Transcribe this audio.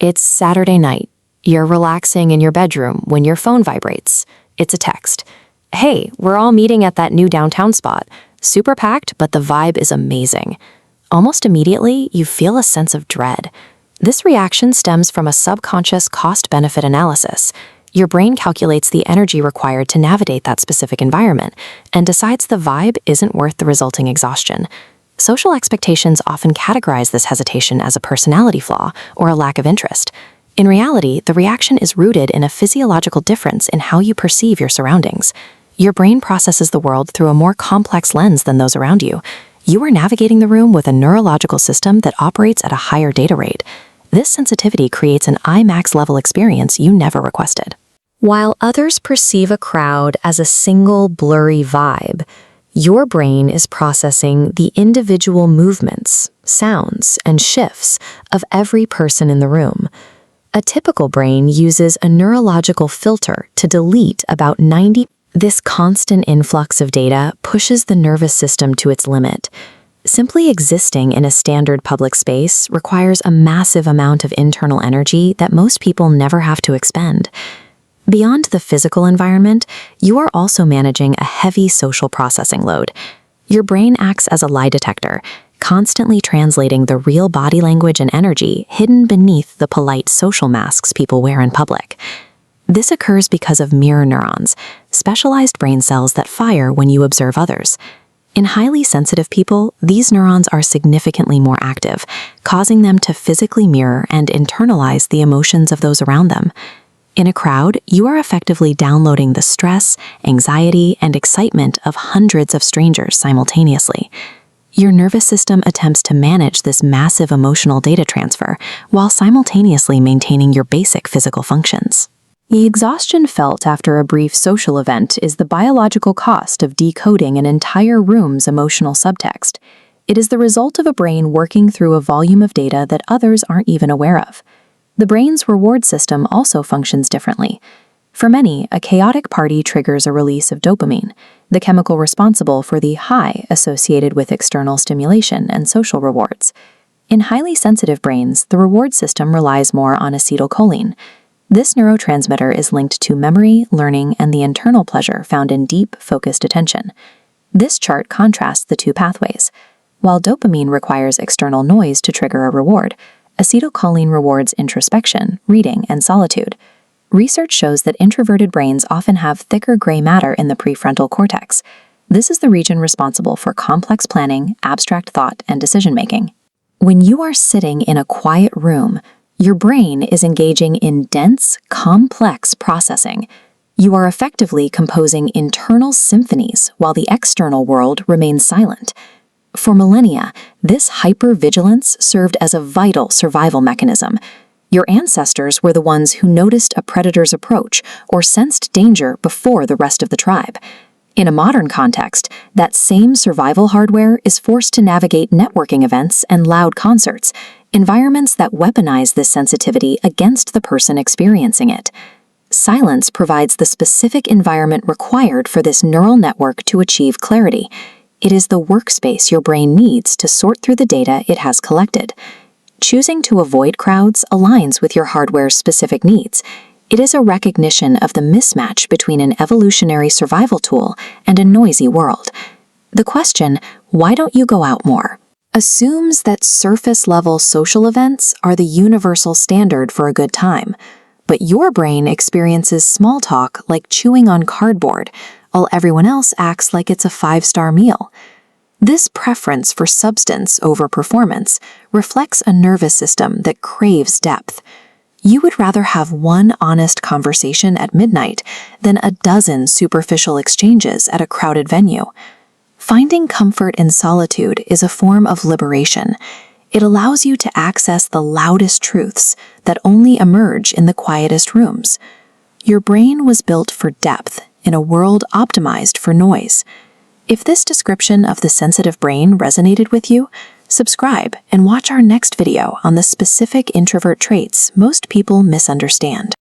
It's Saturday night. You're relaxing in your bedroom when your phone vibrates. It's a text. Hey, we're all meeting at that new downtown spot. Super packed, but the vibe is amazing. Almost immediately, you feel a sense of dread. This reaction stems from a subconscious cost-benefit analysis. Your brain calculates the energy required to navigate that specific environment and decides the vibe isn't worth the resulting exhaustion. Social expectations often categorize this hesitation as a personality flaw or a lack of interest. In reality, the reaction is rooted in a physiological difference in how you perceive your surroundings. Your brain processes the world through a more complex lens than those around you. You are navigating the room with a neurological system that operates at a higher data rate. This sensitivity creates an IMAX-level experience you never requested. While others perceive a crowd as a single blurry vibe, your brain is processing the individual movements, sounds, and shifts of every person in the room. A typical brain uses a neurological filter to delete about 90%. This constant influx of data pushes the nervous system to its limit. Simply existing in a standard public space requires a massive amount of internal energy that most people never have to expend. Beyond the physical environment, you are also managing a heavy social processing load. Your brain acts as a lie detector, constantly translating the real body language and energy hidden beneath the polite social masks people wear in public. This occurs because of mirror neurons, specialized brain cells that fire when you observe others. In highly sensitive people, these neurons are significantly more active, causing them to physically mirror and internalize the emotions of those around them. In a crowd, you are effectively downloading the stress, anxiety, and excitement of hundreds of strangers simultaneously. Your nervous system attempts to manage this massive emotional data transfer while simultaneously maintaining your basic physical functions. The exhaustion felt after a brief social event is the biological cost of decoding an entire room's emotional subtext. It is the result of a brain working through a volume of data that others aren't even aware of. The brain's reward system also functions differently. For many, a chaotic party triggers a release of dopamine, the chemical responsible for the high associated with external stimulation and social rewards. In highly sensitive brains, the reward system relies more on acetylcholine. This neurotransmitter is linked to memory, learning, and the internal pleasure found in deep, focused attention. This chart contrasts the two pathways. While dopamine requires external noise to trigger a reward, acetylcholine rewards introspection, reading, and solitude. Research shows that introverted brains often have thicker gray matter in the prefrontal cortex. This is the region responsible for complex planning, abstract thought, and decision-making. When you are sitting in a quiet room, your brain is engaging in dense, complex processing. You are effectively composing internal symphonies while the external world remains silent. For millennia, this hypervigilance served as a vital survival mechanism. Your ancestors were the ones who noticed a predator's approach or sensed danger before the rest of the tribe. In a modern context, that same survival hardware is forced to navigate networking events and loud concerts, environments that weaponize this sensitivity against the person experiencing it. Silence provides the specific environment required for this neural network to achieve clarity. It is the workspace your brain needs to sort through the data it has collected. Choosing to avoid crowds aligns with your hardware's specific needs. It is a recognition of the mismatch between an evolutionary survival tool and a noisy world. The question, "Why don't you go out more?" assumes that surface-level social events are the universal standard for a good time, but your brain experiences small talk like chewing on cardboard, while everyone else acts like it's a 5-star meal. This preference for substance over performance reflects a nervous system that craves depth. You would rather have one honest conversation at midnight than a dozen superficial exchanges at a crowded venue. Finding comfort in solitude is a form of liberation. It allows you to access the loudest truths that only emerge in the quietest rooms. Your brain was built for depth in a world optimized for noise. If this description of the sensitive brain resonated with you, subscribe and watch our next video on the specific introvert traits most people misunderstand.